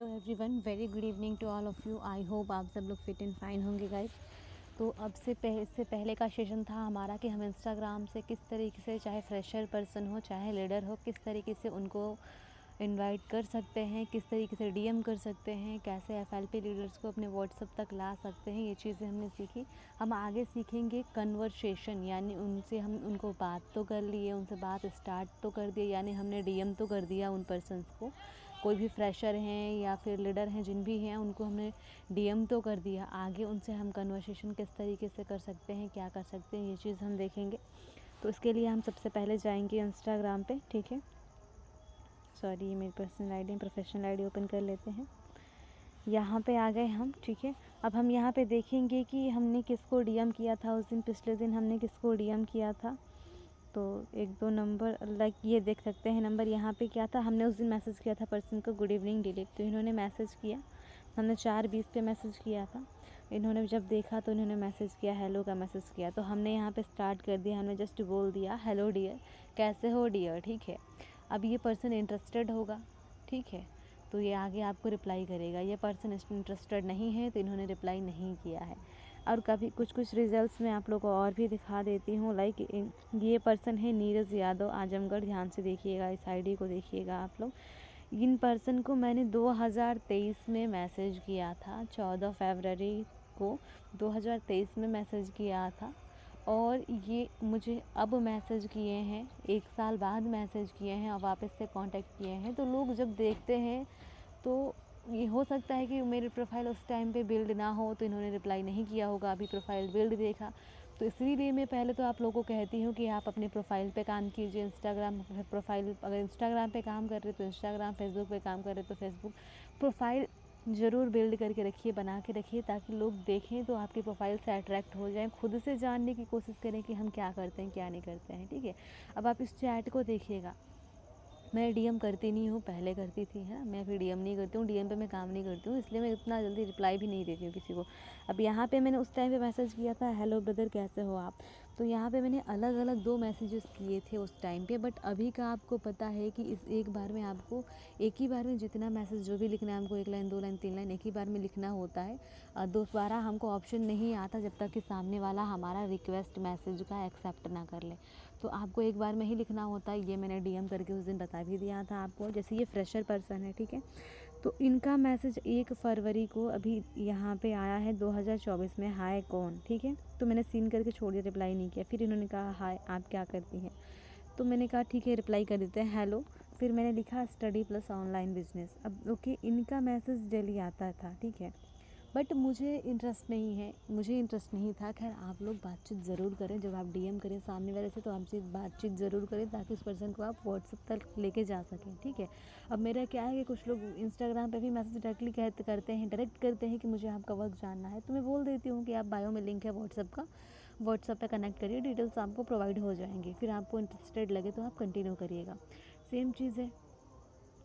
Hello everyone, very good evening to all of you. I hope आप सब लोग fit and fine होंगे guys. तो अब इससे पहले का सेशन था हमारा कि हम इंस्टाग्राम से किस तरीके से, चाहे फ्रेशर पर्सन हो चाहे लीडर हो, किस तरीके से उनको इनवाइट कर सकते हैं, किस तरीके से डीएम कर सकते हैं, कैसे एफएलपी लीडर्स को अपने व्हाट्सएप तक ला सकते हैं। ये चीज़ें हमने सीखी। हम आगे सीखेंगे कन्वर्सेशन, यानी उनसे हम उनको बात तो कर लिए, उनसे बात स्टार्ट तो कर दिए, यानी हमने डीएम तो कर दिया उन पर्सन्स को। कोई भी फ्रेशर हैं या फिर लीडर हैं, जिन भी हैं, उनको हमने डीएम तो कर दिया। आगे उनसे हम कन्वर्सेशन किस तरीके से कर सकते हैं, क्या कर सकते हैं, ये चीज़ हम देखेंगे। तो इसके लिए हम सबसे पहले जाएंगे इंस्टाग्राम पे, ठीक है। सॉरी, ये मेरी personal ID, professional ID open कर लेते हैं। यहाँ पे आ गए हम, ठीक है। अब हम यहाँ पे देखेंगे कि हमने किसको डीएम किया था उस दिन, पिछले दिन हमने किसको डीएम किया था। तो एक दो नंबर लाइक ये देख सकते हैं नंबर। यहाँ पे क्या था, हमने उस दिन मैसेज किया था पर्सन को गुड इवनिंग डिलीट, तो इन्होंने मैसेज किया। हमने 4:20 पे मैसेज किया था। इन्होंने जब देखा तो इन्होंने मैसेज किया, हेलो का मैसेज किया। तो हमने यहाँ पे स्टार्ट कर दिया, हमने जस्ट बोल दिया हेलो डियर, कैसे हो डियर, ठीक है। अब ये पर्सन इंटरेस्टेड होगा, ठीक है, तो ये आगे आपको रिप्लाई करेगा। ये पर्सन इंटरेस्टेड नहीं है तो इन्होंने रिप्लाई नहीं किया है। और कभी कुछ रिजल्ट्स मैं आप लोगों को और भी दिखा देती हूँ। लाइक ये पर्सन है नीरज यादव, आजमगढ़। ध्यान से देखिएगा, इस आईडी को देखिएगा आप लोग। इन पर्सन को मैंने 2023 में मैसेज किया था, 14 फरवरी को 2023 में मैसेज किया था। और ये मुझे अब मैसेज किए हैं, 1 साल बाद मैसेज किए हैं और वापस से कांटेक्ट किए हैं। तो लोग जब देखते हैं तो ये हो सकता है कि मेरी प्रोफाइल उस टाइम पे बिल्ड ना हो, तो इन्होंने रिप्लाई नहीं किया होगा। अभी प्रोफाइल बिल्ड देखा, तो इसीलिए मैं पहले तो आप लोगों को कहती हूँ कि आप अपने प्रोफाइल पे काम कीजिए। इंस्टाग्राम प्रोफाइल, अगर इंस्टाग्राम पे काम कर रहे तो इंस्टाग्राम, फेसबुक पे काम कर रहे तो फेसबुक। प्रोफाइल ज़रूर बिल्ड करके रखिए, बना के रखिए, ताकि लोग देखें तो आपकी प्रोफाइल से अट्रैक्ट हो जाएं, खुद से जानने की कोशिश करें कि हम क्या करते हैं क्या नहीं करते हैं, ठीक है। अब आप इस चैट को देखिएगा। मैं डीएम करती नहीं हूँ, पहले करती थी, है ना। मैं फिर डीएम नहीं करती हूँ, डीएम पे मैं काम नहीं करती हूँ, इसलिए मैं इतना जल्दी रिप्लाई भी नहीं देती हूँ किसी को। अब यहाँ पे मैंने उस टाइम पे मैसेज किया था, हेलो ब्रदर कैसे हो आप। तो यहाँ पे मैंने अलग अलग 2 मैसेजेस किए थे उस टाइम पे। बट अभी का आपको पता है कि इस एक बार में आपको, एक ही बार में जितना मैसेज जो भी लिखना है हमको, 1 लाइन 2 लाइन 3 लाइन एक ही बार में लिखना होता है। दोबारा हमको ऑप्शन नहीं आता जब तक कि सामने वाला हमारा रिक्वेस्ट मैसेज का एक्सेप्ट ना कर ले। तो आपको एक बार में ही लिखना होता है। ये मैंने डीएम करके उस दिन बता भी दिया था आपको। जैसे ये फ्रेशर पर्सन है, ठीक है, तो इनका मैसेज 1 फरवरी को अभी यहाँ पे आया है 2024 में, हाय कौन, ठीक है। तो मैंने सीन करके छोड़ दिया, रिप्लाई नहीं किया। फिर इन्होंने कहा हाय आप क्या करती हैं, तो मैंने कहा ठीक है रिप्लाई कर देते हैं, हेलो। फिर मैंने लिखा स्टडी प्लस ऑनलाइन बिजनेस। अब ओके, इनका मैसेज डेली आता था, ठीक है, बट मुझे इंटरेस्ट नहीं है, मुझे इंटरेस्ट नहीं था। खैर, आप लोग बातचीत ज़रूर करें, जब आप डीएम करें सामने वाले से तो आपसे बातचीत ज़रूर करें, ताकि उस पर्सन को आप व्हाट्सएप तक लेके जा सकें, ठीक है। अब मेरा क्या है कि कुछ लोग इंस्टाग्राम पे भी मैसेज डायरेक्टली करते हैं, डायरेक्ट करते हैं कि मुझे आपका वर्क जानना है। तो मैं बोल देती हूँ कि आप बायो में लिंक है व्हाट्सएप का, व्हाट्सएप पे कनेक्ट करिए, डिटेल्स आपको प्रोवाइड हो जाएंगी। फिर आपको इंटरेस्टेड लगे तो आप कंटिन्यू करिएगा। सेम चीज़ है,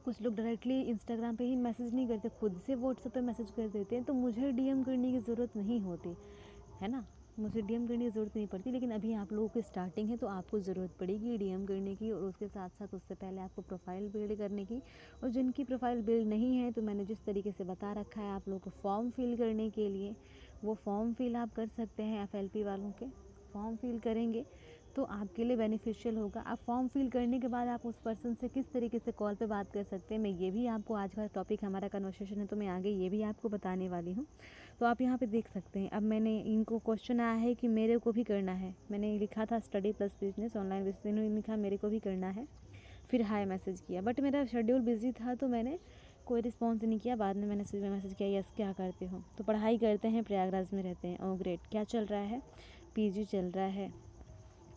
कुछ लोग डायरेक्टली इंस्टाग्राम पे ही मैसेज नहीं करते, खुद से व्हाट्सएप पे मैसेज कर देते हैं। तो मुझे डीएम करने की ज़रूरत नहीं होती है ना, मुझे डीएम करने की ज़रूरत नहीं पड़ती। लेकिन अभी आप लोगों की स्टार्टिंग है तो आपको ज़रूरत पड़ेगी डीएम करने की, और उसके साथ साथ उससे पहले आपको प्रोफाइल बिल्ड करने की। और जिनकी प्रोफाइल बिल्ड नहीं है, तो मैंने जिस तरीके से बता रखा है आप लोगों को फॉर्म फिल करने के लिए, वो फॉर्म फिल आप कर सकते हैं। एफएलपी वालों के फॉर्म फिल करेंगे तो आपके लिए बेनिफिशियल होगा। आप फॉर्म फिल करने के बाद आप उस पर्सन से किस तरीके से कॉल पे बात कर सकते हैं, मैं ये भी आपको, आज का टॉपिक हमारा कन्वर्सेशन है तो मैं आगे ये भी आपको बताने वाली हूँ। तो आप यहाँ पे देख सकते हैं। अब मैंने इनको क्वेश्चन आया है कि मेरे को भी करना है, मैंने लिखा था study plus business online business, इन्होंने लिखा मेरे को भी करना है, फिर हाय मैसेज किया। बट मेरा शेड्यूल बिजी था तो मैंने कोई रिस्पॉन्स नहीं किया। बाद में मैंने सुबह मैसेज किया, यस क्या करते हो, तो पढ़ाई करते हैं, प्रयागराज में रहते हैं। ओ ग्रेट, क्या चल रहा है, पीजी चल रहा है,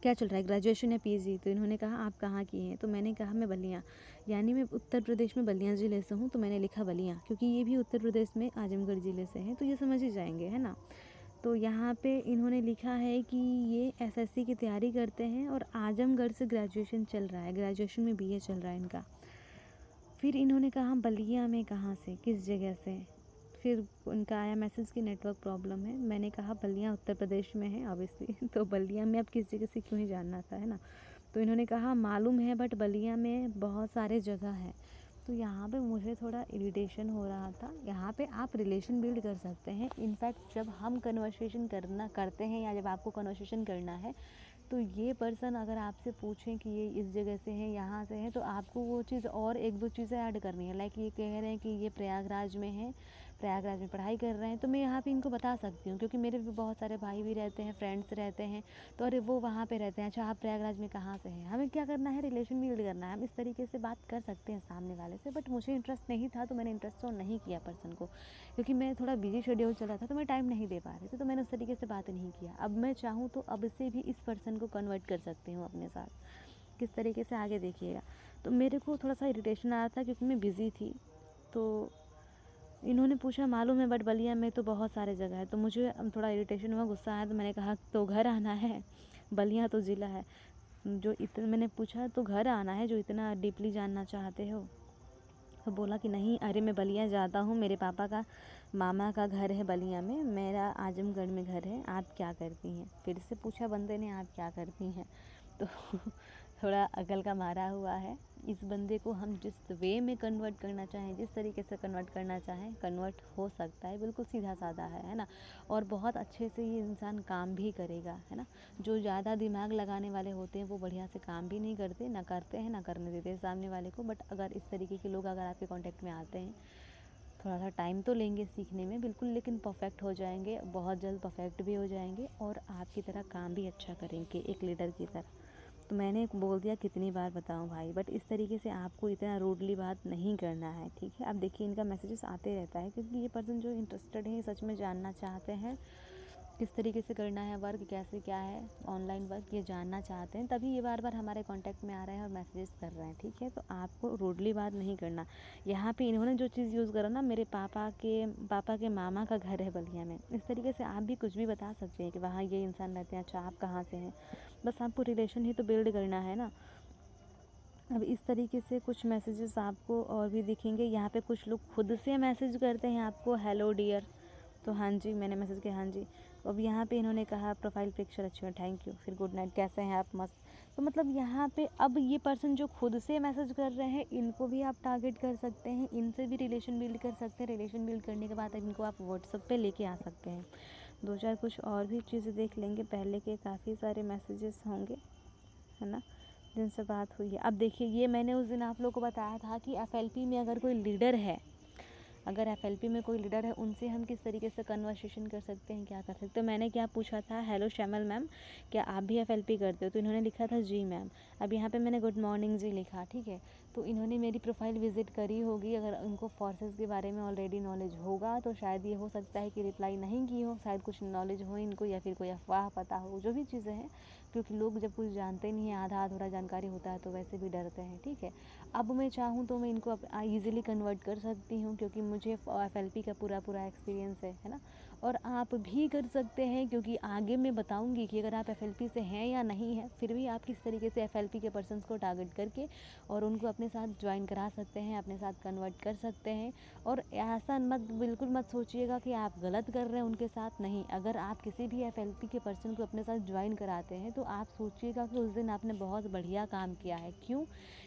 क्या चल रहा है, ग्रेजुएशन या पीजी। तो इन्होंने कहा आप कहाँ की हैं, तो मैंने कहा मैं बलिया, यानी मैं उत्तर प्रदेश में बलिया ज़िले से हूँ। तो मैंने लिखा बलिया, क्योंकि ये भी उत्तर प्रदेश में आजमगढ़ ज़िले से हैं, तो ये समझ ही जाएंगे, है ना। तो यहाँ पे इन्होंने लिखा है कि ये एसएससी की तैयारी करते हैं और आजमगढ़ से ग्रेजुएशन चल रहा है, ग्रेजुएशन में बीए चल रहा है इनका। फिर इन्होंने कहा बलिया में कहाँ से, किस जगह से। फिर उनका आया मैसेज की नेटवर्क प्रॉब्लम है। मैंने कहा बलिया उत्तर प्रदेश में है ऑब्वियसली तो बलिया में अब किस जगह से क्यों ही जानना था, है ना। तो इन्होंने कहा मालूम है बट बलिया में बहुत सारे जगह है। तो यहाँ पे मुझे थोड़ा इरिटेशन हो रहा था। यहाँ पे आप रिलेशन बिल्ड कर सकते हैं। इनफैक्ट जब हम कन्वर्सेशन करते हैं या जब आपको कन्वर्सेशन करना है, तो ये पर्सन अगर आपसे पूछें कि ये इस जगह से हैं, यहाँ से हैं, तो आपको वो चीज़ और एक दो चीज़ें ऐड करनी है। लाइक ये कह रहे हैं कि ये प्रयागराज में हैं, प्रयागराज में पढ़ाई कर रहे हैं, तो मैं यहाँ पे इनको बता सकती हूँ, क्योंकि मेरे भी बहुत सारे भाई भी रहते हैं, फ्रेंड्स रहते हैं, तो अरे वो वहाँ पे रहते हैं, अच्छा आप प्रयागराज में कहाँ से हैं। हमें क्या करना है, रिलेशन बिल्ड करना है। हम इस तरीके से बात कर सकते हैं सामने वाले से। बट मुझे इंटरेस्ट नहीं था, तो मैंने इंटरेस्ट शो नहीं किया पर्सन को, क्योंकि मैं थोड़ा बिजी शेड्यूल चला था, तो मैं टाइम नहीं दे पा रही थी, तो मैंने उस तरीके से बात नहीं किया। अब मैं चाहूँ तो अब से भी इस पर्सन को कन्वर्ट कर सकती हूँ अपने साथ। किस तरीके से, आगे देखिएगा। तो मेरे को थोड़ा सा इरिटेशन आया था, क्योंकि मैं बिज़ी थी। तो इन्होंने पूछा मालूम है, बट बलिया में तो बहुत सारे जगह है। तो मुझे थोड़ा इरिटेशन हुआ, गुस्सा आया, तो मैंने कहा तो घर आना है, बलिया तो ज़िला है। जो इतना मैंने पूछा तो घर आना है, जो इतना डीपली जानना चाहते हो। तो बोला कि नहीं, अरे मैं बलिया जाता हूँ, मेरे पापा का मामा का घर है बलिया में, मेरा आजमगढ़ में घर है, आप क्या करती हैं। फिर से पूछा बंदे ने, आप क्या करती हैं। तो थोड़ा अकल का मारा हुआ है। इस बंदे को हम जिस वे में कन्वर्ट करना चाहें, जिस तरीके से कन्वर्ट करना चाहें, कन्वर्ट हो सकता है। बिल्कुल सीधा साधा है ना। और बहुत अच्छे से ये इंसान काम भी करेगा, है ना। जो ज़्यादा दिमाग लगाने वाले होते हैं वो बढ़िया से काम भी नहीं करते, ना करते हैं, ना करने देते हैं सामने वाले को। बट अगर इस तरीके के लोग अगर आपके कॉन्टेक्ट में आते हैं, थोड़ा सा टाइम तो लेंगे सीखने में बिल्कुल, लेकिन परफेक्ट हो जाएंगे, बहुत जल्द परफेक्ट भी हो जाएंगे, और आपकी तरह काम भी अच्छा करेंगे एक लीडर की तरह। तो मैंने बोल दिया, कितनी बार बताऊं भाई। बट इस तरीके से आपको इतना रूडली बात नहीं करना है, ठीक है। अब देखिए, इनका मैसेजेस आते रहता है, क्योंकि ये पर्सन जो इंटरेस्टेड है, सच में जानना चाहते हैं किस तरीके से करना है वर्क, कैसे क्या है ऑनलाइन वर्क, ये जानना चाहते हैं, तभी ये बार बार हमारे कांटेक्ट में आ रहे हैं और मैसेजेस कर रहे हैं, ठीक है। तो आपको रूडली बात नहीं करना। यहाँ पे इन्होंने जो चीज़ यूज़ करा ना, मेरे पापा के मामा का घर है बलिया में, इस तरीके से आप भी कुछ भी बता सकते हैं कि वहाँ ये इंसान रहते हैं, अच्छा आप कहाँ से हैं। बस आपको रिलेशन ही तो बिल्ड करना है ना। अब इस तरीके से कुछ मैसेजेस आपको और भी दिखेंगे। यहाँ पे कुछ लोग खुद से मैसेज करते हैं आपको, हेलो डियर, तो हाँ जी मैंने मैसेज किया, हाँ जी। अब यहाँ पे इन्होंने कहा प्रोफाइल पिक्चर अच्छी है, थैंक यू, फिर गुड नाइट, कैसे हैं आप, मस्त। तो मतलब यहाँ पे अब ये पर्सन जो खुद से मैसेज कर रहे हैं, इनको भी आप टारगेट कर सकते हैं, इनसे भी रिलेशन बिल्ड कर सकते हैं। रिलेशन बिल्ड करने के बाद इनको आप व्हाट्सएप पे लेके आ सकते हैं। दो चार कुछ और भी चीज़ें देख लेंगे, पहले के काफ़ी सारे मैसेजेस होंगे, है ना, जिनसे बात हुई है। अब देखिए, ये मैंने उस दिन आप लोग को बताया था कि एफएलपी में अगर कोई लीडर है, अगर एफएलपी में कोई लीडर है, उनसे हम किस तरीके से कन्वर्सेशन कर सकते हैं, क्या कर सकते हैं। तो मैंने क्या पूछा था, हेलो श्यामल मैम, क्या आप भी एफएलपी करते हो। तो इन्होंने लिखा था जी मैम। अब यहाँ पे मैंने गुड मॉर्निंग जी लिखा, ठीक है। तो इन्होंने मेरी प्रोफाइल विजिट करी होगी, अगर उनको फोर्सेस के बारे में ऑलरेडी नॉलेज होगा, तो शायद ये हो सकता है कि रिप्लाई नहीं की हो, शायद कुछ नॉलेज हो इनको, या फिर कोई अफवाह पता हो, जो भी चीज़ें हैं। क्योंकि लोग जब कुछ जानते नहीं हैं, आधा अधूरा जानकारी होता है, तो वैसे भी डरते हैं, ठीक है। अब मैं चाहूँ तो मैं इनको ईज़िली कन्वर्ट कर सकती हूँ, क्योंकि मुझे एफएलपी का पूरा एक्सपीरियंस है ना। और आप भी कर सकते हैं, क्योंकि आगे मैं बताऊंगी कि अगर आप एफएलपी से हैं या नहीं हैं, फिर भी आप किस तरीके से एफएलपी के पर्सन्स को टारगेट करके और उनको अपने साथ ज्वाइन करा सकते हैं, अपने साथ कन्वर्ट कर सकते हैं। और ऐसा बिल्कुल मत सोचिएगा कि आप गलत कर रहे हैं उनके साथ, नहीं। अगर आप किसी भी एफएलपी के पर्सन को अपने साथ ज्वाइन कराते हैं, तो आप सोचिएगा कि उस दिन आपने बहुत बढ़िया काम किया है। क्यों?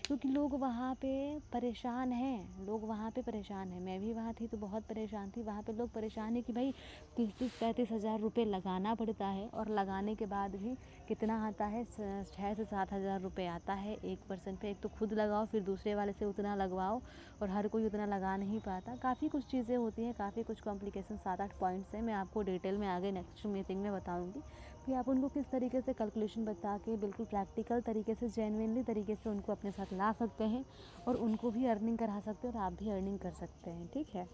क्योंकि लोग वहाँ पे परेशान हैं, लोग वहाँ पे परेशान हैं। मैं भी वहाँ थी तो बहुत परेशान थी। वहाँ पे लोग परेशान हैं कि भाई 30-35 हज़ार रुपये लगाना पड़ता है, और लगाने के बाद भी कितना आता है, 6 से 7 हज़ार रुपये आता है एक पर्सन पे। एक तो खुद लगाओ, फिर दूसरे वाले से उतना लगवाओ, और हर कोई उतना लगा नहीं पाता। काफ़ी कुछ चीज़ें होती हैं, काफ़ी कुछ कॉम्प्लिकेशन, 7-8 पॉइंट्स हैं। मैं आपको डिटेल में आगे नेक्स्ट मीटिंग में बताऊँगी कि आप उनको किस तरीके से कैलकुलेशन बता के बिल्कुल प्रैक्टिकल तरीके से, जेन्युइनली तरीके से उनको अपने साथ ला सकते हैं, और उनको भी अर्निंग करा सकते हैं, और आप भी अर्निंग कर सकते हैं, ठीक है।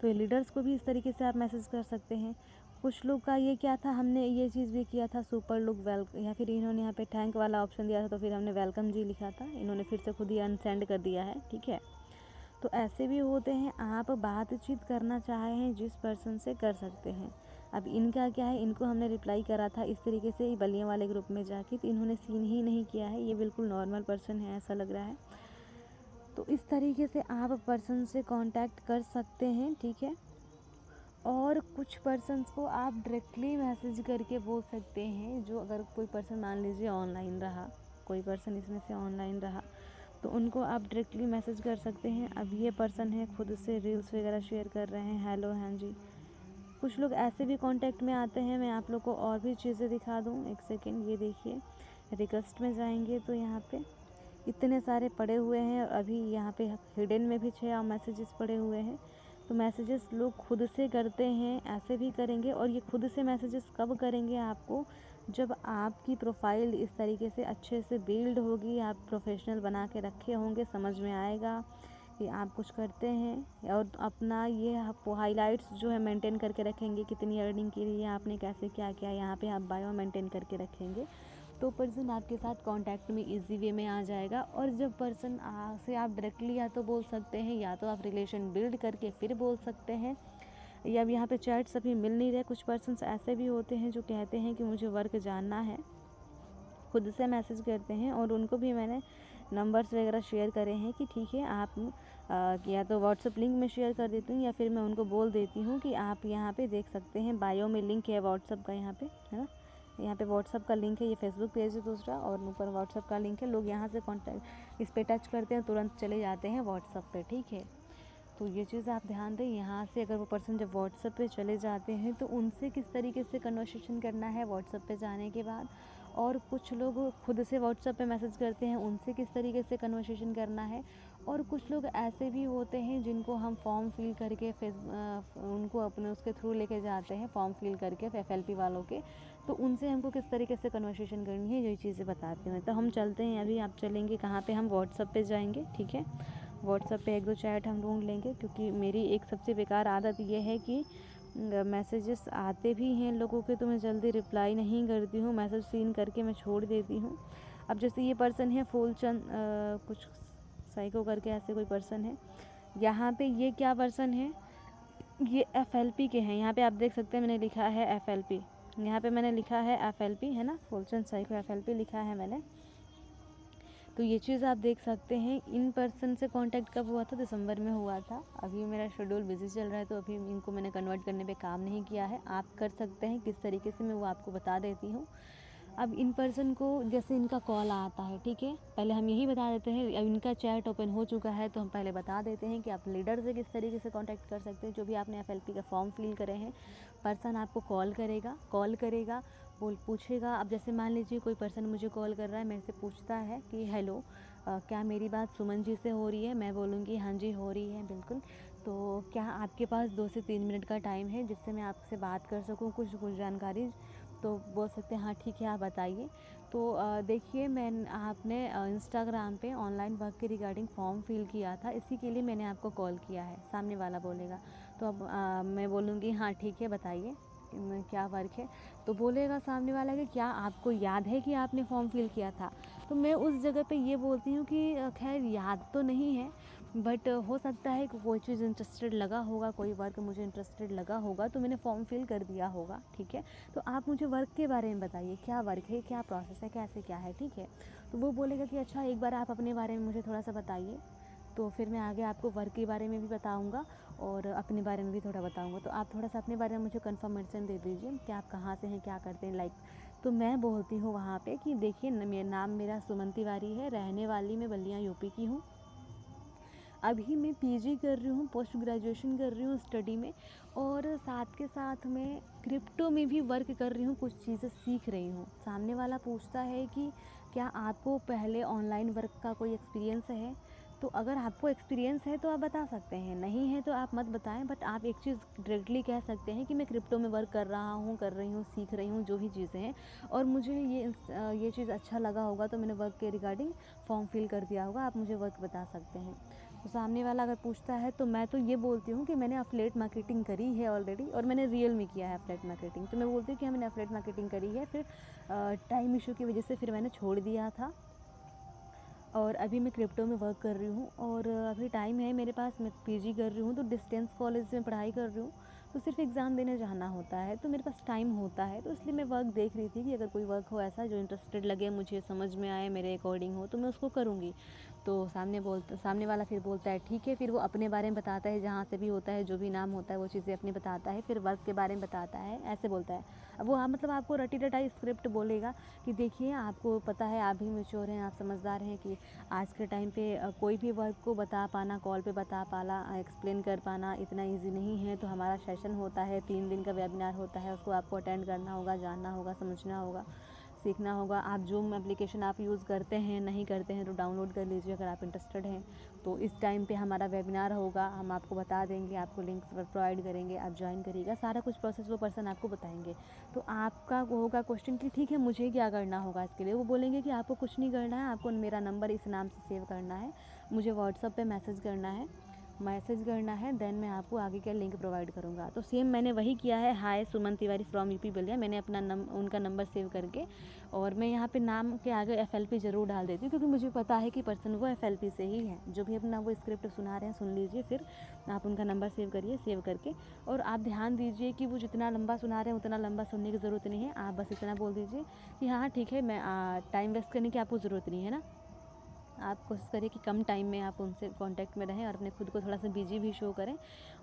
तो ये लीडर्स को भी इस तरीके से आप मैसेज कर सकते हैं। कुछ लोग का ये क्या था, हमने ये चीज़ भी किया था, सुपर लुक या फिर इन्होंने यहाँ पे थैंक वाला ऑप्शन दिया था, तो फिर हमने वेलकम जी लिखा था, इन्होंने फिर से खुद ही अनसेंड कर दिया है, ठीक है। तो ऐसे भी होते हैं, आप बातचीत करना चाहें जिस पर्सन से कर सकते हैं। अब इनका क्या है, इनको हमने रिप्लाई करा था इस तरीके से बलिया वाले ग्रुप में जाके, तो इन्होंने सीन ही नहीं किया है, ये बिल्कुल नॉर्मल पर्सन है ऐसा लग रहा है। तो इस तरीके से आप पर्सन से कांटेक्ट कर सकते हैं, ठीक है। और कुछ पर्सन्स को आप डायरेक्टली मैसेज करके बोल सकते हैं, जो अगर कोई पर्सन मान लीजिए ऑनलाइन रहा, कोई पर्सन इसमें से ऑनलाइन रहा, तो उनको आप डायरेक्टली मैसेज कर सकते हैं। अब ये पर्सन है खुद से रील्स वगैरह शेयर कर रहे हैं, हेलो हाँ जी। कुछ लोग ऐसे भी कांटेक्ट में आते हैं, मैं आप लोग को और भी चीज़ें दिखा दूँ, एक सेकेंड। ये देखिए रिक्वेस्ट में जाएंगे तो यहाँ पे इतने सारे पड़े हुए हैं, और अभी यहाँ पे हिडन में भी 6 मैसेजेस पड़े हुए हैं। तो मैसेजेस लोग खुद से करते हैं, ऐसे भी करेंगे। और ये खुद से मैसेजेस कब करेंगे आपको, जब आपकी प्रोफाइल इस तरीके से अच्छे से बिल्ड होगी, आप प्रोफेशनल बना के रखे होंगे, समझ में आएगा कि आप कुछ करते हैं। और अपना ये हाइलाइट्स जो है मेंटेन करके रखेंगे, कितनी अर्निंग की रही है आपने, कैसे क्या किया, यहाँ पे आप बायो मेंटेन करके रखेंगे, तो पर्सन आपके साथ कांटेक्ट में इजी वे में आ जाएगा। और जब पर्सन से आप डायरेक्टली या तो बोल सकते हैं, या तो आप रिलेशन बिल्ड करके फिर बोल सकते हैं, या अब यहाँ पे चैट्स अभी मिल नहीं रहे। कुछ पर्सन्स ऐसे भी होते हैं जो कहते हैं कि मुझे वर्क जानना है, खुद से मैसेज करते हैं। और उनको भी मैंने नंबर्स वगैरह शेयर करे हैं कि ठीक है आप या तो व्हाट्सअप लिंक में शेयर कर देती हूँ, या फिर मैं उनको बोल देती हूँ कि आप यहाँ पे देख सकते हैं, बायो में लिंक है व्हाट्सअप का, यहाँ पे है ना, यहाँ पे व्हाट्सअप का लिंक है, ये फेसबुक पेज है दूसरा, और ऊपर व्हाट्सअप का लिंक है। लोग यहाँ से कॉन्टैक्ट इस पर टच करते हैं, तुरंत चले जाते हैं व्हाट्सअप पे, ठीक है। तो ये चीज़ आप ध्यान दें। यहाँ से अगर वो पर्सन जब व्हाट्सएप पे चले जाते हैं तो उनसे किस तरीके से कन्वर्सेशन करना है व्हाट्सएप पे जाने के बाद। और कुछ लोग खुद से व्हाट्सएप पे मैसेज करते हैं, उनसे किस तरीके से कन्वर्सेशन करना है। और कुछ लोग ऐसे भी होते हैं जिनको हम फॉर्म फिल करके उनको अपने उसके थ्रू लेके जाते हैं, फॉर्म फिल करके FLP वालों के, तो उनसे हमको किस तरीके से कन्वर्सेशन करनी है, यही चीज़ें बताते हैं। तो हम चलते हैं, अभी आप चलेंगे कहाँ पे, हम व्हाट्सएप पे जाएंगे, ठीक है। व्हाट्सएप पे 1-2 चैट हम ढूंढ लेंगे, क्योंकि मेरी एक सबसे बेकार आदत ये है कि मैसेजेस आते भी हैं लोगों के तो मैं जल्दी रिप्लाई नहीं करती हूँ, मैसेज सीन करके मैं छोड़ देती हूँ। अब जैसे ये पर्सन है फूलचंद कुछ साइको करके ऐसे कोई पर्सन है, यहाँ पे ये क्या पर्सन है, ये FLP के हैं। यहाँ पे आप देख सकते हैं मैंने लिखा है FLP, यहाँ पे मैंने लिखा है FLP, है ना, फूलचंद साइको FLP लिखा है मैंने। तो ये चीज़ आप देख सकते हैं। इन पर्सन से कांटेक्ट कब हुआ था, दिसंबर में हुआ था। अभी मेरा शेड्यूल बिजी चल रहा है तो अभी इनको मैंने कन्वर्ट करने पे काम नहीं किया है। आप कर सकते हैं किस तरीके से, मैं वो आपको बता देती हूँ। अब इन पर्सन को जैसे इनका कॉल आता है, ठीक है, पहले हम यही बता देते हैं। अब इनका चैट ओपन हो चुका है तो हम पहले बता देते हैं कि आप लीडर से किस तरीके से कांटेक्ट कर सकते हैं। जो भी आपने FLP का फॉर्म फिल करे हैं, पर्सन आपको कॉल करेगा पूछेगा। अब जैसे मान लीजिए कोई पर्सन मुझे कॉल कर रहा है, मेरे से पूछता है कि हेलो क्या मेरी बात सुमन जी से हो रही है, मैं बोलूँगी हाँ जी हो रही है बिल्कुल। तो क्या आपके पास 2 से 3 मिनट का टाइम है जिससे मैं आपसे बात कर सकूँ, कुछ जानकारी। तो बोल सकते हैं हाँ ठीक है आप बताइए। तो देखिए आपने इंस्टाग्राम पे ऑनलाइन वर्क के रिगार्डिंग फॉर्म फिल किया था, इसी के लिए मैंने आपको कॉल किया है, सामने वाला बोलेगा। तो अब मैं बोलूँगी हाँ ठीक है बताइए क्या वर्क है। तो बोलेगा सामने वाला कि क्या आपको याद है कि आपने फॉर्म फिल किया था। तो मैं उस जगह पे ये बोलती हूँ कि खैर याद तो नहीं है, बट हो सकता है कि कोई चीज़ इंटरेस्टेड लगा होगा, कोई वर्क मुझे इंटरेस्टेड लगा होगा तो मैंने फॉर्म फिल कर दिया होगा, ठीक है। तो आप मुझे वर्क के बारे में बताइए, क्या वर्क है, क्या प्रोसेस है, कैसे क्या है, ठीक है। तो वो बोलेगा कि अच्छा एक बार आप अपने बारे में मुझे थोड़ा सा बताइए। तो फिर मैं आगे आपको वर्क के बारे में भी बताऊंगा और अपने बारे में भी थोड़ा बताऊंगा। तो आप थोड़ा सा अपने बारे में मुझे कंफर्मेशन दे दीजिए कि आप कहाँ से हैं, क्या करते हैं, लाइक। तो मैं बोलती हूँ वहाँ पे कि देखिए नाम मेरा सुमन तिवारी है, रहने वाली मैं बलिया यूपी की हूँ। अभी मैं PG कर रही हूँ, पोस्ट ग्रेजुएशन कर रही हूँ स्टडी में, और साथ के साथ मैं क्रिप्टो में भी वर्क कर रही हूँ, कुछ चीज़ें सीख रही हूँ। सामने वाला पूछता है कि क्या आपको पहले ऑनलाइन वर्क का कोई एक्सपीरियंस है। तो अगर आपको एक्सपीरियंस है तो आप बता सकते हैं, नहीं है तो आप मत बताएं। बट आप एक चीज़ डायरेक्टली कह सकते हैं कि मैं क्रिप्टो में वर्क कर रहा हूँ, कर रही हूँ, सीख रही हूँ, जो भी चीज़ें हैं। और मुझे ये चीज़ अच्छा लगा होगा तो मैंने वर्क के रिगार्डिंग फॉर्म फिल कर दिया होगा, आप मुझे वर्क बता सकते हैं। तो सामने वाला अगर पूछता है तो मैं तो ये बोलती हूँ कि मैंने अफिलिएट मार्केटिंग करी है ऑलरेडी, और मैंने रियल में किया है अफिलिएट मार्केटिंग। तो मैं बोलती हूँ कि मैंने अफिलिएट मार्केटिंग करी है, फिर टाइम इशू की वजह से फिर मैंने छोड़ दिया था, और अभी मैं क्रिप्टो में वर्क कर रही हूँ। और अभी टाइम है मेरे पास, मैं PG कर रही हूँ तो डिस्टेंस कॉलेज में पढ़ाई कर रही हूँ। तो सिर्फ एग्ज़ाम देने जाना होता है, तो मेरे पास टाइम होता है, तो इसलिए मैं वर्क देख रही थी कि अगर कोई वर्क हो ऐसा जो इंटरेस्टेड लगे, मुझे समझ में आए, मेरे अकॉर्डिंग हो, तो मैं उसको करूँगी। तो सामने वाला फिर बोलता है ठीक है, फिर वो अपने बारे में बताता है, जहाँ से भी होता है, जो भी नाम होता है वो चीज़ें अपनी बताता है, फिर वर्क के बारे में बताता है, ऐसे बोलता है। अब वो मतलब आपको रटी-रटाई स्क्रिप्ट बोलेगा कि देखिए आपको पता है, आप भी मैच्योर हैं, आप समझदार हैं कि आज के टाइम पे कोई भी वर्क को बता पाना, कॉल पे बता पाना, एक्सप्लेन कर पाना इतना ईज़ी नहीं है। तो हमारा सेशन होता है, 3 दिन का वेबिनार होता है, उसको आपको अटेंड करना होगा, जानना होगा, समझना होगा, सीखना होगा। आप जूम एप्लीकेशन आप यूज़ करते हैं, नहीं करते हैं तो डाउनलोड कर लीजिए अगर आप इंटरेस्टेड हैं। तो इस टाइम पे हमारा वेबिनार होगा, हम आपको बता देंगे, आपको लिंक प्रोवाइड करेंगे, आप ज्वाइन करिएगा, सारा कुछ प्रोसेस वो पर्सन आपको बताएंगे। तो आपका वो होगा क्वेश्चन कि ठीक है मुझे क्या करना होगा इसके लिए। वो बोलेंगे कि आपको कुछ नहीं करना है, आपको मेरा नंबर इस नाम से सेव करना है, मुझे व्हाट्सएप पे मैसेज करना है, देन मैं आपको आगे का लिंक प्रोवाइड करूँगा। तो सेम मैंने वही किया है, हाय सुमन तिवारी फ्रॉम यूपी बलिया। मैंने अपना उनका नंबर सेव करके और मैं यहाँ पे नाम के आगे FLP ज़रूर डाल देती हूँ, क्योंकि मुझे पता है कि पर्सन वो FLP से ही है। जो भी अपना वो स्क्रिप्ट सुना रहे हैं सुन लीजिए, फिर आप उनका नंबर सेव करिए, सेव करके और आप ध्यान दीजिए कि वो जितना लंबा सुना रहे हैं उतना लंबा सुनने की ज़रूरत नहीं है। आप बस इतना बोल दीजिए कि हाँ ठीक है, मैं टाइम वेस्ट करने की आपको ज़रूरत नहीं है ना। आप कोशिश करिए कि कम टाइम में आप उनसे कांटेक्ट में रहें और अपने खुद को थोड़ा सा बिजी भी शो करें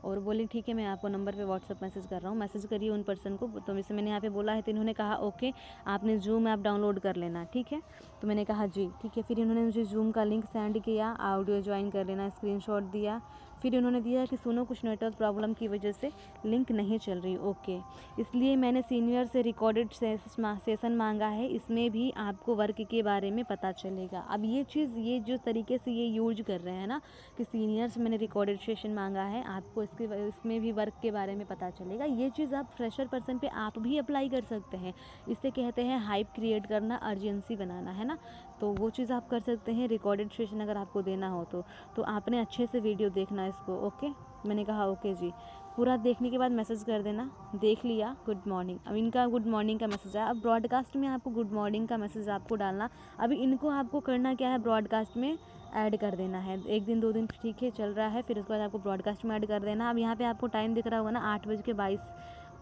और बोलें ठीक है मैं आपको नंबर पे व्हाट्सअप मैसेज कर रहा हूँ, मैसेज करिए उन पर्सन को। तो जैसे मैंने यहाँ पे बोला है तो इन्होंने कहा ओके, आपने जूम ऐप डाउनलोड कर लेना, ठीक है। तो मैंने कहा जी ठीक है। फिर इन्होंने मुझे जूम का लिंक सेंड किया, ऑडियो ज्वाइन कर लेना, स्क्रीनशॉट दिया। फिर इन्होंने दिया कि सुनो कुछ नेटवर्क प्रॉब्लम की वजह से लिंक नहीं चल रही, ओके। इसलिए मैंने सीनियर से रिकॉर्डेड सेशन मांगा है, इसमें भी आपको वर्क के बारे में पता चलेगा। अब ये चीज़, ये जो तरीके से ये यूज कर रहे हैं ना कि सीनियर से मैंने रिकॉर्डेड सेशन मांगा है, आपको इसमें भी वर्क के बारे में पता चलेगा, ये चीज़ आप फ्रेशर पर्सन पे आप भी अप्लाई कर सकते हैं। इसे कहते हैं हाइप क्रिएट करना, अर्जेंसी बनाना, है ना। तो वो चीज़ आप कर सकते हैं। रिकॉर्डेड सेशन अगर आपको देना हो तो आपने अच्छे से वीडियो देखना इसको, ओके। मैंने कहा ओके जी। पूरा देखने के बाद मैसेज कर देना, देख लिया, गुड मॉर्निंग। अब इनका गुड मॉर्निंग का मैसेज आया। अब ब्रॉडकास्ट में आपको गुड मॉर्निंग का मैसेज आपको डालना। अभी इनको आपको करना क्या है, ब्रॉडकास्ट में ऐड कर देना है। 1 दिन 2 दिन ठीक है चल रहा है, फिर उसके बाद आपको ब्रॉडकास्ट में ऐड कर देना। अब यहाँ पे आपको टाइम दिख रहा होगा ना,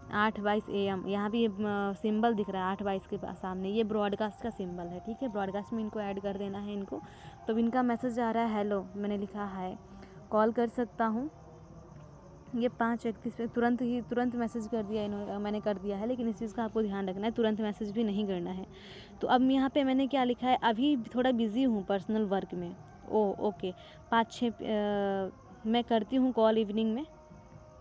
8:22 AM। यहाँ भी सिंबल दिख रहा है 8:22 के सामने, ये ब्रॉडकास्ट का सिंबल है, ठीक है। ब्रॉडकास्ट में इनको ऐड कर देना है इनको। तो इनका मैसेज आ रहा है हेलो, मैंने लिखा है, कॉल कर सकता हूँ। ये 5:31 पे तुरंत मैसेज कर दिया इन्होंने, मैंने कर दिया है। लेकिन इस चीज़ का आपको ध्यान रखना है, तुरंत मैसेज भी नहीं करना है। तो अब यहाँ पे मैंने क्या लिखा है, अभी थोड़ा बिज़ी हूँ पर्सनल वर्क में। ओके, 5-6 मैं करती हूँ कॉल इवनिंग में,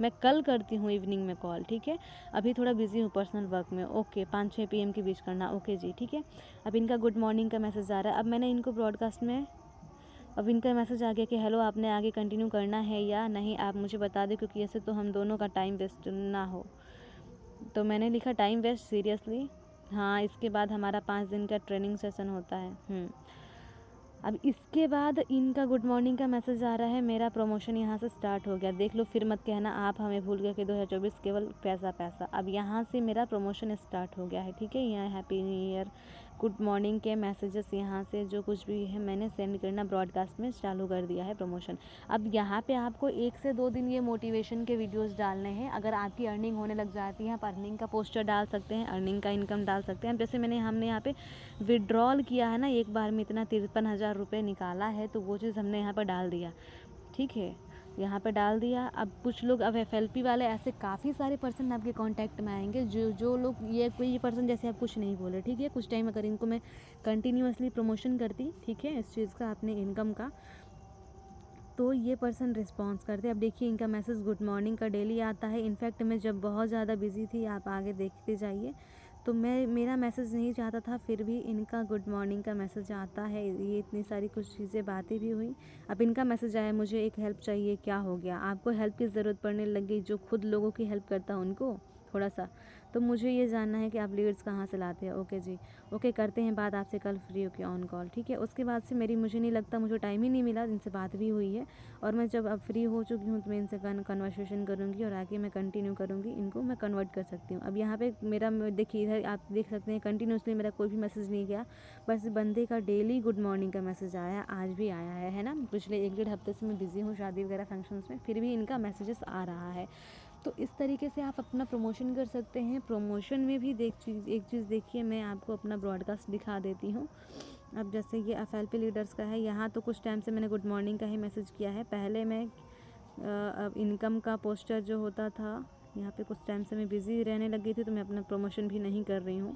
मैं कल करती हूँ इवनिंग में कॉल, ठीक है। अभी थोड़ा बिज़ी हूँ पर्सनल वर्क में, ओके। 5-6 PM के बीच करना, ओके जी, ठीक है। अब इनका गुड मॉर्निंग का मैसेज आ रहा है। अब मैंने इनको ब्रॉडकास्ट में, अब इनका मैसेज आ गया कि हेलो, आपने आगे कंटिन्यू करना है या नहीं, आप मुझे बता दें, क्योंकि ऐसे तो हम दोनों का टाइम वेस्ट ना हो। तो मैंने लिखा टाइम वेस्ट सीरियसली, हाँ। इसके बाद हमारा 5 दिन का ट्रेनिंग सेशन होता है। अब इसके बाद इनका गुड मॉर्निंग का मैसेज आ रहा है, मेरा प्रमोशन यहाँ से स्टार्ट हो गया, देख लो, फिर मत कहना आप हमें भूल गए कि 2024 केवल पैसा पैसा। अब यहाँ से मेरा प्रमोशन स्टार्ट हो गया है, ठीक है। यहाँ happy new year, good morning के मैसेजेस यहाँ से जो कुछ भी है मैंने सेंड करना ब्रॉडकास्ट में चालू कर दिया है प्रमोशन। अब यहाँ पे आपको 1 से 2 दिन ये मोटिवेशन के वीडियोस डालने हैं। अगर आपकी अर्निंग होने लग जाती है, आप अर्निंग का पोस्टर डाल सकते हैं, अर्निंग का इनकम डाल सकते हैं। जैसे हमने यहाँ पे विड्रॉल किया है ना, एक बार में इतना 53,000 रुपये निकाला है, तो वो चीज़ हमने यहाँ पर डाल दिया, ठीक है। यहाँ पे डाल दिया। अब कुछ लोग, अब FLP वाले ऐसे काफ़ी सारे पर्सन आपके कांटेक्ट में आएंगे, जो लोग, ये कोई पर्सन जैसे आप कुछ नहीं बोले, ठीक है। कुछ टाइम अगर इनको मैं कंटिन्यूअसली प्रमोशन करती, ठीक है, इस चीज़ का, अपने इनकम का, तो ये पर्सन रिस्पॉन्स करते। अब देखिए इनका मैसेज गुड मॉर्निंग का डेली आता है। इनफैक्ट मैं जब बहुत ज़्यादा बिजी थी, आप आगे देखते जाइए, तो मेरा मैसेज नहीं चाहता था, फिर भी इनका गुड मॉर्निंग का मैसेज आता है। ये इतनी सारी कुछ चीज़ें बातें भी हुई। अब इनका मैसेज आया, मुझे एक हेल्प चाहिए, क्या हो गया, आपको हेल्प की ज़रूरत पड़ने लगी, जो खुद लोगों की हेल्प करता उनको थोड़ा सा। तो मुझे ये जानना है कि आप लीड्स कहाँ से लाते हैं। ओके जी, ओके, करते हैं बात आपसे कल फ्री होके ऑन कॉल, ठीक है। उसके बाद से मुझे नहीं लगता, मुझे टाइम ही नहीं मिला, इनसे बात भी हुई है। और मैं जब अब फ्री हो चुकी हूँ तो मैं इनसे कन्वर्सेशन करूँगी और आगे मैं कंटिन्यू करूँगी, इनको मैं कन्वर्ट कर सकती हूँ। अब यहाँ पे मेरा, देखिए इधर आप देख सकते हैं, कंटिन्यूसली मेरा कोई भी मैसेज नहीं गया, बस बंदे का डेली गुड मॉर्निंग का मैसेज आया, आज भी आया है ना। पिछले 1-1.5 हफ्ते से मैं बिज़ी हूँ शादी वगैरह फंक्शंस में, फिर भी इनका मैसेजेस आ रहा है। तो इस तरीके से आप अपना प्रमोशन कर सकते हैं। प्रमोशन में भी एक चीज़ देखिए, मैं आपको अपना ब्रॉडकास्ट दिखा देती हूँ। अब जैसे ये FLP लीडर्स का है, यहाँ तो कुछ टाइम से मैंने गुड मॉर्निंग का ही मैसेज किया है। पहले मैं अब इनकम का पोस्टर जो होता था, यहाँ पे कुछ टाइम से मैं बिज़ी रहने लगी थी, तो मैं अपना प्रमोशन भी नहीं कर रही हूँ।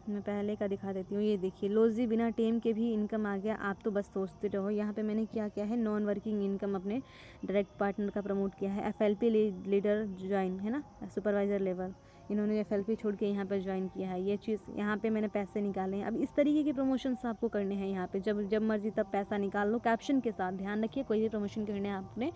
मैं पहले का दिखा देती हूँ। ये देखिए, लोजी बिना टीम के भी इनकम आ गया, आप तो बस सोचते रहो। यहाँ पे मैंने क्या किया है, नॉन वर्किंग इनकम अपने डायरेक्ट पार्टनर का प्रमोट किया है। FLP लीडर ज्वाइन है ना, सुपरवाइज़र लेवल, इन्होंने FLP छोड़ के यहाँ पर ज्वाइन किया है। ये चीज़ यहाँ पे मैंने पैसे निकाले हैं। अब इस तरीके के प्रमोशंस आपको करने हैं यहाँ पे, जब मर्जी तब पैसा निकाल लो, कैप्शन के साथ। ध्यान रखिए, कोई भी प्रमोशन करने हैं आपने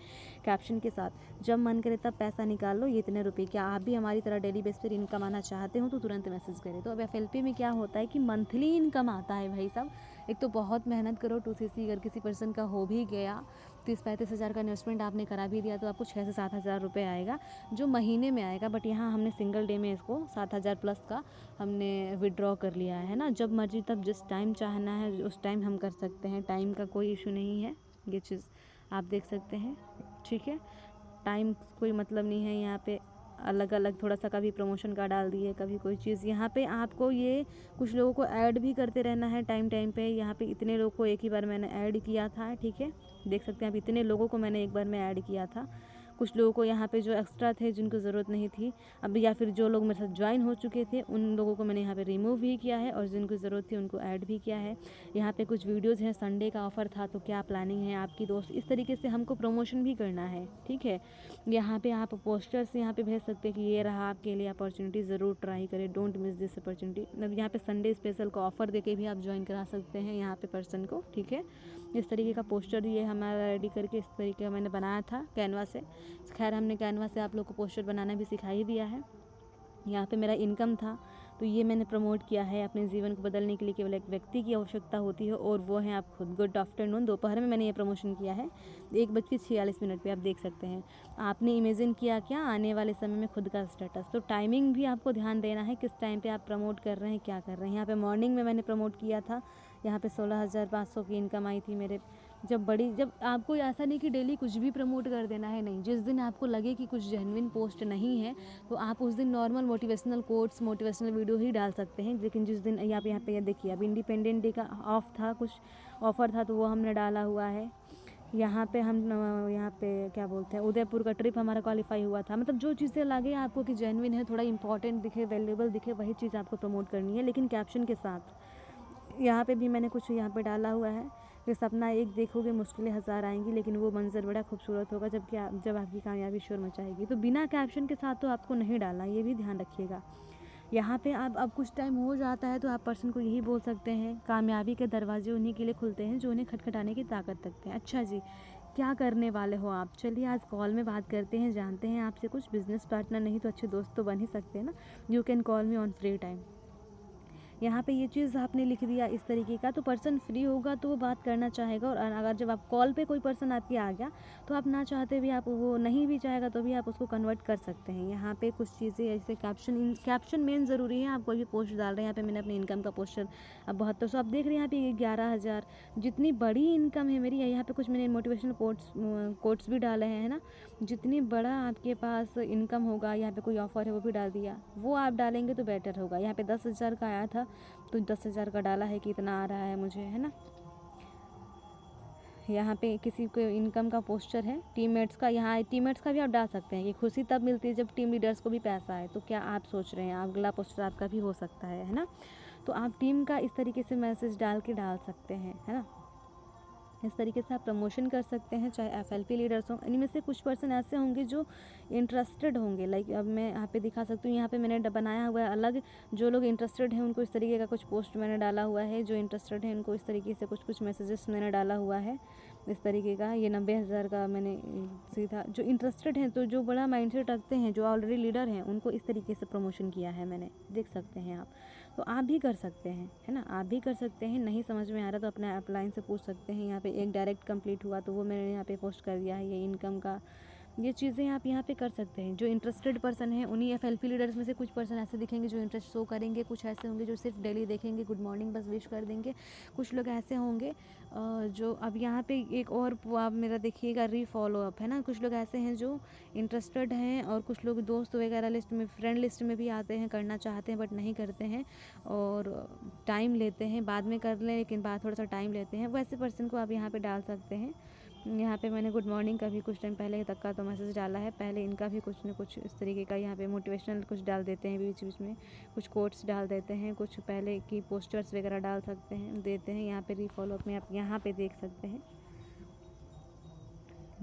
कैप्शन के साथ, जब मन करे तब पैसा निकाल लो। ये इतने रुपये, क्या आप भी हमारी तरह डेली बेस पर इनकम आना चाहते हो तो तुरंत मैसेज करें। तो अब FLP में क्या होता है कि मंथली इनकम आता है भाई साहब। एक तो बहुत मेहनत करो, 2CC अगर किसी पर्सन का हो भी गया, 30-35 हज़ार का इन्वेस्टमेंट आपने करा भी दिया, तो आपको 6 से 7 हज़ार रुपये आएगा, जो महीने में आएगा। बट यहाँ हमने सिंगल डे में इसको 7 हज़ार प्लस का हमने विड्रॉ कर लिया है ना। जब मर्जी तब जिस टाइम चाहना है उस टाइम हम कर सकते हैं, टाइम का कोई इशू नहीं है। ये चीज़ आप देख सकते हैं, ठीक है। टाइम कोई मतलब नहीं है यहाँ पे। अलग अलग थोड़ा सा कभी प्रमोशन का डाल दिए, कभी कोई चीज़। यहाँ पे आपको ये कुछ लोगों को ऐड भी करते रहना है टाइम टाइम पे। यहाँ पे इतने लोगों को एक ही बार मैंने ऐड किया था, ठीक है, देख सकते हैं आप, इतने लोगों को मैंने एक बार में ऐड किया था। कुछ लोगों को यहाँ पे जो एक्स्ट्रा थे, जिनको ज़रूरत नहीं थी अब, या फिर जो लोग मेरे साथ ज्वाइन हो चुके थे, उन लोगों को मैंने यहाँ पे रिमूव भी किया है, और जिनको ज़रूरत थी उनको ऐड भी किया है। यहाँ पे कुछ वीडियोज़ हैं, संडे का ऑफ़र था, तो क्या प्लानिंग है आपकी दोस्त। इस तरीके से हमको प्रमोशन भी करना है, ठीक है। यहाँ पे आप पोस्टर्स यहाँ पे भेज सकते हैं कि ये रहा आपके लिए अपॉर्चुनिटी, ज़रूर ट्राई करें, डोंट मिस दिस अपॉर्चुनिटी। मतलब यहाँ पे संडे स्पेशल का ऑफ़र देके भी आप ज्वाइन करा सकते हैं यहाँ पे पर्सन को, ठीक है। इस तरीके का पोस्टर ये हमारा रेडी करके इस तरीके का मैंने बनाया था कैनवा से। खैर, हमने कैनवा से आप लोग को पोस्टर बनाना भी सिखा ही दिया है। यहाँ पे मेरा इनकम था, तो ये मैंने प्रमोट किया है। अपने जीवन को बदलने के लिए केवल एक व्यक्ति की आवश्यकता होती है, और वो है आप खुद। गुड आफ्टरनून, दोपहर में मैंने ये प्रमोशन किया है 1:46 पे, आप देख सकते हैं। आपने इमेजिन किया क्या आने वाले समय में खुद का स्टेटस। तो टाइमिंग भी आपको ध्यान देना है, किस टाइम पे आप प्रमोट कर रहे हैं, क्या कर रहे हैं। यहाँ पे मॉर्निंग में मैंने प्रमोट किया था, यहाँ पे 16,500 की इनकम आई थी मेरे। जब आपको ऐसा नहीं कि डेली कुछ भी प्रमोट कर देना है, नहीं। जिस दिन आपको लगे कि कुछ जेन्युइन पोस्ट नहीं है, तो आप उस दिन normal motivational quotes, motivational video ही डाल सकते हैं। लेकिन जिस दिन यहाँ पे देखिए, अब इंडिपेंडेंट डे का ऑफ था, कुछ ऑफ़र था, तो वो हमने डाला हुआ है। यहाँ पे हम यहाँ पे क्या बोलते हैं, उदयपुर का ट्रिप हमारा क्वालिफाई हुआ था। मतलब जो चीज़ें लगे आपको कि जेन्युइन है, थोड़ा इंपॉर्टेंट दिखे, वैल्यूएबल दिखे, वही चीज़ आपको प्रमोट करनी है, लेकिन कैप्शन के साथ। यहाँ पे भी मैंने कुछ यहाँ पे डाला हुआ है कि सपना एक देखोगे, मुश्किलें हज़ार आएंगी, लेकिन वो मंजर बड़ा खूबसूरत होगा जब आपकी कामयाबी शोर मचाएगी। तो बिना कैप्शन के साथ तो आपको नहीं डालना, ये भी ध्यान रखिएगा। यहाँ पे आप अब कुछ टाइम हो जाता है, तो आप पर्सन को यही बोल सकते हैं, कामयाबी के दरवाजे उन्हीं के लिए खुलते हैं जो उन्हें खटखटाने की ताकत रखते हैं। अच्छा जी, क्या करने वाले हो आप। चलिए आज कॉल में बात करते हैं, जानते हैं आपसे कुछ। बिजनेस पार्टनर नहीं तो अच्छे दोस्त तो बन ही सकते हैं ना। You can call me on free time. यहाँ पे ये चीज़ आपने लिख दिया इस तरीके का, तो पर्सन फ्री होगा तो वो बात करना चाहेगा। और अगर जब आप कॉल पे कोई पर्सन आपके आ गया, तो आप ना चाहते भी, आप वो नहीं भी चाहेगा तो भी आप उसको कन्वर्ट कर सकते हैं। यहाँ पे कुछ चीज़ें ऐसे कैप्शन मेन ज़रूरी है। आप कोई भी पोस्ट डाल रहे हैं, यहाँ पे मैंने अपने इनकम का पोस्टर अब 7200 आप देख रहे हैं, यहाँ पे 11,000, जितनी बड़ी इनकम है मेरी। यहाँ पे कुछ मैंने मोटिवेशनल कोट्स भी डाले हैं, है ना। जितनी बड़ा आपके पास इनकम होगा, यहाँ पे कोई ऑफ़र है वो भी डाल दिया, वो आप डालेंगे तो बेटर होगा। यहाँ पे 10,000 का आया था, तो 10,000 का डाला है कि इतना आ रहा है मुझे, है ना। यहाँ पे किसी को इनकम का पोस्टर है टीममेट्स का, यहाँ टीममेट्स का भी आप डाल सकते हैं कि खुशी तब मिलती है जब टीम लीडर्स को भी पैसा है। तो क्या आप सोच रहे हैं, अगला पोस्टर आपका भी हो सकता है ना। तो आप टीम का इस तरीके से मैसेज डाल सकते हैं, है ना। इस तरीके से आप प्रमोशन कर सकते हैं, चाहे FLP लीडर्स हों। इनमें से कुछ पर्सन ऐसे होंगे जो इंटरेस्टेड होंगे। लाइक अब मैं यहाँ पे दिखा सकती हूँ, यहाँ पे मैंने बनाया हुआ है अलग। जो लोग इंटरेस्टेड हैं उनको इस तरीके का कुछ पोस्ट मैंने डाला हुआ है, जो इंटरेस्टेड हैं उनको इस तरीके से कुछ मैसेजेस मैंने डाला हुआ है इस तरीके का। ये 90,000 का मैंने सीधा, जो इंटरेस्टेड हैं, तो जो बड़ा माइंडसेट रखते हैं, जो ऑलरेडी लीडर हैं, उनको इस तरीके से प्रमोशन किया है मैंने, देख सकते हैं आप। तो आप भी कर सकते हैं, है ना, आप भी कर सकते हैं। नहीं समझ में आ रहा तो अपने अपलाइन से पूछ सकते हैं। यहाँ पे एक डायरेक्ट कंप्लीट हुआ, तो वो मैंने यहाँ पे पोस्ट कर दिया है। ये इनकम का ये चीज़ें आप यहाँ पे कर सकते हैं। जो इंटरेस्टेड पर्सन है उन्हीं FLP लीडर्स में से कुछ पर्सन ऐसे दिखेंगे जो इंटरेस्ट शो करेंगे, कुछ ऐसे होंगे जो सिर्फ डेली देखेंगे, गुड मॉर्निंग बस विश कर देंगे, कुछ लोग ऐसे होंगे जो अब यहाँ पे एक और आप मेरा देखिएगा रीफॉलो अप है ना, कुछ लोग ऐसे हैं जो इंटरेस्टेड हैं और कुछ लोग दोस्त वगैरह लिस्ट में, फ्रेंड लिस्ट में भी आते हैं, करना चाहते हैं बट नहीं करते हैं और टाइम लेते हैं, बाद में कर लें लेकिन बाद थोड़ा सा टाइम लेते हैं, वैसे पर्सन को आप यहाँ पे डाल सकते हैं। यहाँ पे मैंने गुड मॉर्निंग का भी कुछ टाइम पहले तक का तो मैसेज डाला है, पहले इनका भी कुछ न कुछ इस तरीके का यहाँ पे मोटिवेशनल कुछ डाल देते हैं, बीच बीच में कुछ कोट्स डाल देते हैं, कुछ पहले की पोस्टर्स वगैरह डाल सकते हैं, देते हैं। यहाँ पे रीफॉलो अप में आप यहाँ पे देख सकते हैं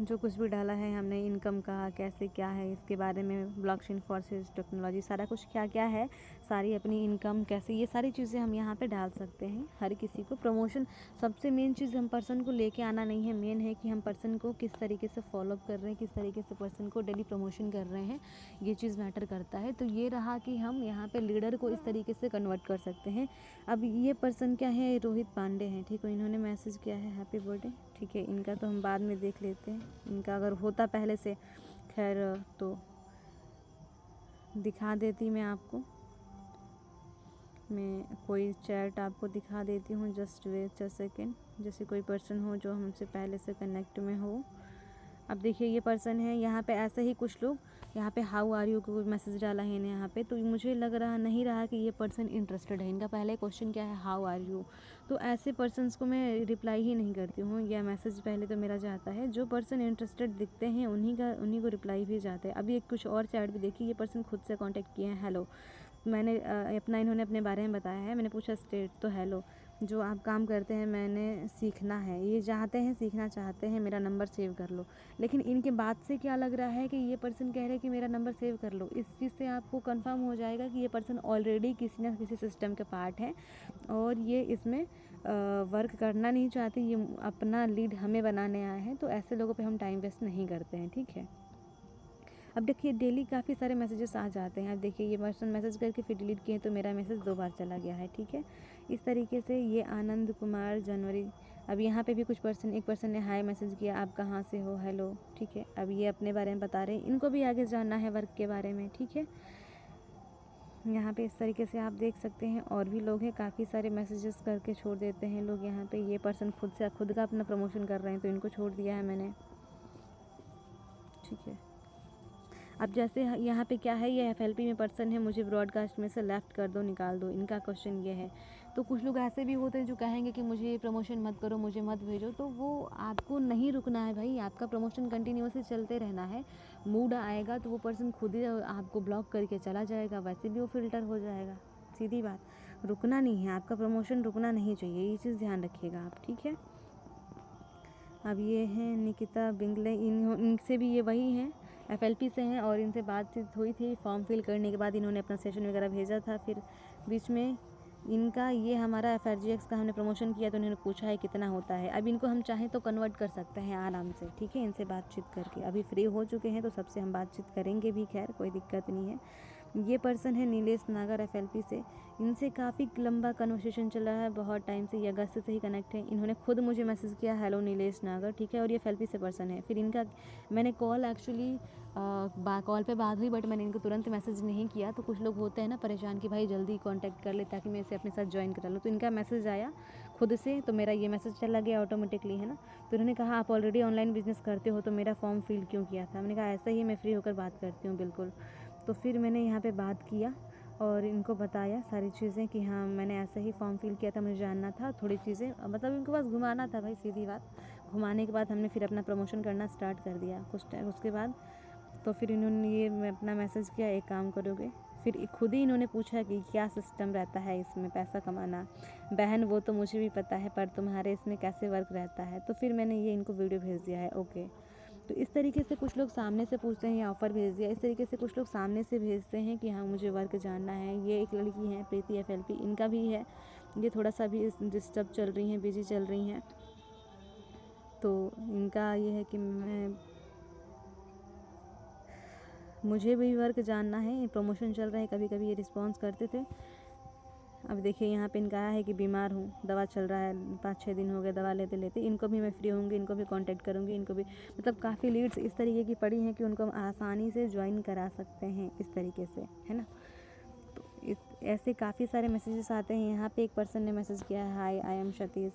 जो कुछ भी डाला है हमने, इनकम का कैसे क्या है इसके बारे में, ब्लॉकचेन फोर्सेस टेक्नोलॉजी सारा कुछ क्या क्या है, सारी अपनी इनकम कैसे, ये सारी चीज़ें हम यहाँ पे डाल सकते हैं। हर किसी को प्रमोशन, सबसे मेन चीज़ हम पर्सन को लेके आना नहीं है, मेन है कि हम पर्सन को किस तरीके से फॉलोअप कर रहे हैं, किस तरीके से पर्सन को डेली प्रमोशन कर रहे हैं, ये चीज़ मैटर करता है। तो ये रहा कि हम यहाँ पर लीडर को इस तरीके से कन्वर्ट कर सकते हैं। अब ये पर्सन क्या है, रोहित पांडे हैं, ठीक है, इन्होंने मैसेज किया है हैप्पी बर्थडे, ठीक है, इनका तो हम बाद में देख लेते हैं, इनका अगर होता पहले से खैर तो दिखा देती मैं आपको, मैं कोई चैट आपको दिखा देती हूँ, जस्ट वेट अ सेकेंड, जैसे कोई पर्सन हो जो हमसे पहले से कनेक्ट में हो। अब देखिए ये पर्सन है, यहाँ पे ऐसे ही कुछ लोग यहाँ पे हाउ आर यू को मैसेज डाला है इन्हें यहाँ पे, तो मुझे लग रहा नहीं रहा कि ये पर्सन इंटरेस्टेड है। इनका पहले क्वेश्चन क्या है, हाउ आर यू, तो ऐसे पर्सन्स को मैं रिप्लाई ही नहीं करती हूँ, या मैसेज पहले तो मेरा जाता है। जो पर्सन इंटरेस्टेड दिखते हैं उन्हीं को रिप्लाई भी जाता है। अभी एक कुछ और चैट भी देखिए, ये पर्सन खुद से कॉन्टेक्ट किए हैं, हेलो, मैंने इन्होंने अपने बारे में बताया है, मैंने पूछा स्टेट, तो हेलो, जो आप काम करते हैं मैंने सीखना है, ये चाहते हैं, सीखना चाहते हैं, मेरा नंबर सेव कर लो। लेकिन इनके बात से क्या लग रहा है कि ये पर्सन कह रहे हैं कि मेरा नंबर सेव कर लो। इस चीज़ से आपको कंफर्म हो जाएगा कि ये पर्सन ऑलरेडी किसी न किसी सिस्टम के पार्ट है और ये इसमें वर्क करना नहीं चाहते, ये अपना लीड हमें बनाने आए हैं। तो ऐसे लोगों पे हम टाइम वेस्ट नहीं करते हैं, ठीक है। अब देखिए डेली काफ़ी सारे मैसेजेस आ जाते हैं। अब देखिए ये पर्सन मैसेज करके फिर डिलीट किए तो मेरा मैसेज 2 बार चला गया है, ठीक है। इस तरीके से ये आनंद कुमार जनवरी, अब यहाँ पे भी कुछ पर्सन, एक पर्सन ने हाय मैसेज किया, आप कहाँ से हो, हेलो, ठीक है। अब ये अपने बारे में बता रहे हैं, इनको भी आगे जानना है वर्क के बारे में, ठीक है। यहाँ पे इस तरीके से आप देख सकते हैं, और भी लोग हैं, काफ़ी सारे मैसेजेस करके छोड़ देते हैं लोग यहाँ पे। ये पर्सन खुद का अपना प्रमोशन कर रहे हैं तो इनको छोड़ दिया है मैंने, ठीक है। अब जैसे यहाँ पे क्या है, ये FLP में पर्सन है, मुझे ब्रॉडकास्ट में से लेफ़्ट कर दो, निकाल दो, इनका क्वेश्चन ये है। तो कुछ लोग ऐसे भी होते हैं जो कहेंगे कि मुझे प्रमोशन मत करो, मुझे मत भेजो, तो वो आपको नहीं रुकना है भाई, आपका प्रमोशन कंटिन्यूसली चलते रहना है। मूड आएगा तो वो पर्सन खुद ही आपको ब्लॉक करके चला जाएगा, वैसे भी वो फ़िल्टर हो जाएगा, सीधी बात। रुकना नहीं है, आपका प्रमोशन रुकना नहीं चाहिए, ये चीज़ ध्यान रखिएगा आप, ठीक है। अब ये हैं निकिता बिंगले, इनसे भी ये वही हैं, FLP से हैं, और इनसे बातचीत हुई थी। फॉर्म फिल करने के बाद इन्होंने अपना सेशन वगैरह भेजा था, फिर बीच में इनका ये हमारा FRGX का हमने प्रमोशन किया तो इन्होंने पूछा है कितना होता है। अब इनको हम चाहें तो कन्वर्ट कर सकते हैं आराम से, ठीक है, इनसे बातचीत करके। अभी फ्री हो चुके हैं तो सबसे हम बातचीत करेंगे भी, खैर कोई दिक्कत नहीं है। ये पर्सन है नीलेश नागर FLP से, इनसे काफ़ी लंबा कन्वर्सेशन चल रहा है, बहुत टाइम से, ये अगस्त से ही कनेक्ट है। इन्होंने खुद मुझे मैसेज किया, हेलो नीलेश नागर, ठीक है, और ये FLP से पर्सन है। फिर इनका मैंने कॉल एक्चुअली कॉल पे बात हुई बट मैंने इनको तुरंत मैसेज नहीं किया। तो कुछ लोग होते हैं ना परेशान कि भाई जल्दी कांटेक्ट कर ले ताकि मैं इसे अपने साथ ज्वाइन करा लूँ। तो इनका मैसेज आया खुद से, तो मेरा ये मैसेज चला गया ऑटोमेटिकली, है ना। तो इन्होंने कहा आप ऑलरेडी ऑनलाइन बिजनेस करते हो तो मेरा फॉर्म फिल क्यों किया था। मैंने कहा ऐसा ही, मैं फ्री होकर बात करती हूँ, बिल्कुल। तो फिर मैंने यहाँ पे बात किया और इनको बताया सारी चीज़ें कि हाँ मैंने ऐसा ही फॉर्म फिल किया था, मुझे जानना था थोड़ी चीज़ें, मतलब इनके पास घुमाना था भाई, सीधी बात। घुमाने के बाद हमने फिर अपना प्रमोशन करना स्टार्ट कर दिया कुछ टाइम उसके बाद। तो फिर इन्होंने ये अपना मैसेज किया, एक काम करोगे। फिर खुद ही इन्होंने पूछा कि क्या सिस्टम रहता है इसमें पैसा कमाना। बहन वो तो मुझे भी पता है, पर तुम्हारे इसमें कैसे वर्क रहता है। तो फिर मैंने ये इनको वीडियो भेज दिया है, ओके। तो इस तरीके से कुछ लोग सामने से पूछते हैं, या ऑफ़र भेज दिया, इस तरीके से कुछ लोग सामने से भेजते हैं कि हाँ मुझे वर्क जानना है। ये एक लड़की है प्रीति FLP, इनका भी है, ये थोड़ा सा भी डिस्टर्ब चल रही हैं, बिजी चल रही हैं। तो इनका ये है कि मुझे भी वर्क जानना है, प्रमोशन चल रहा है, कभी कभी ये रिस्पॉन्स करते थे। अब देखिए यहाँ पे इनका है कि बीमार हूँ, दवा चल रहा है, 5-6 दिन हो गए दवा लेते लेते, इनको भी मैं फ्री होंगी, इनको भी कांटेक्ट करूँगी, इनको भी मतलब काफ़ी लीड्स इस तरीके की पड़ी हैं कि उनको हम आसानी से ज्वाइन करा सकते हैं इस तरीके से, है ना। तो ऐसे काफ़ी सारे मैसेजेस आते हैं। यहाँ पे एक पर्सन ने मैसेज किया है, हाय आई एम सतीश।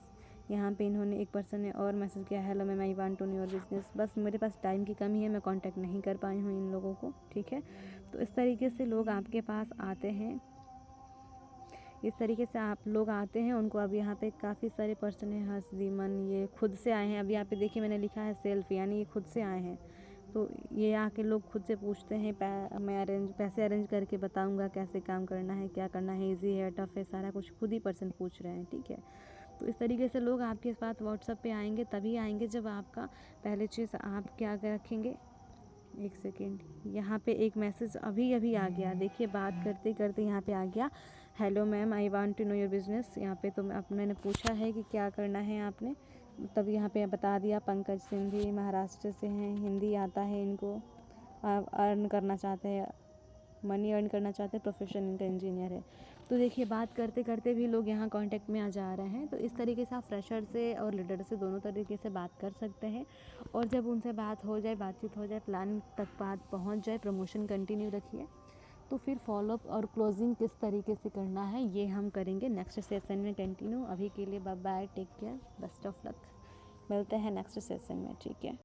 यहाँ पे इन्होंने एक पर्सन ने और मैसेज किया, hello ma'am I want to know your business. बस मेरे पास टाइम की कमी है, मैं कांटेक्ट नहीं कर पाई हूँ इन लोगों को, ठीक है। तो इस तरीके से लोग आपके पास आते हैं, इस तरीके से आप लोग आते हैं। उनको अब यहाँ पे काफ़ी सारे पर्सन हैं, हर्षदीमन, ये खुद से आए हैं। अब यहाँ पे देखिए मैंने लिखा है सेल्फ, यानी ये खुद से आए हैं। तो ये आके लोग खुद से पूछते हैं, मैं पैसे अरेंज करके बताऊंगा कैसे काम करना है, क्या करना है, इजी है, टफ है, सारा कुछ खुद ही पर्सन पूछ रहे हैं, ठीक है। तो इस तरीके से लोग आपके पास व्हाट्सएप पे आएंगे, तभी आएंगे जब आपका पहले चीज़ आप क्या रखेंगे। एक सेकेंड, यहाँ पे एक मैसेज अभी अभी आ गया, देखिए बात करते करते यहाँ पे आ गया, hello ma'am I want to know your business. यहाँ पे तो मैंने पूछा है कि क्या करना है आपने, तब यहाँ पे बता दिया, पंकज सिंधी महाराष्ट्र से हैं, हिंदी आता है इनको, अर्न करना चाहते हैं, मनी अर्न करना चाहते हैं, प्रोफेशन इनका इंजीनियर है। तो देखिए बात करते करते भी लोग यहाँ कांटेक्ट में आ जा रहे हैं। तो इस तरीके से आप फ्रेशर से और लीडर से दोनों तरीके से बात कर सकते हैं। और जब उनसे बात हो जाए, बातचीत हो जाए, प्लान तक बात पहुँच जाए, प्रमोशन कंटिन्यू रखिए, तो फिर फॉलोअप और क्लोजिंग किस तरीके से करना है ये हम करेंगे नेक्स्ट सेशन में कंटिन्यू। अभी के लिए bye bye, take care, best of luck, मिलते हैं नेक्स्ट सेशन में, ठीक है।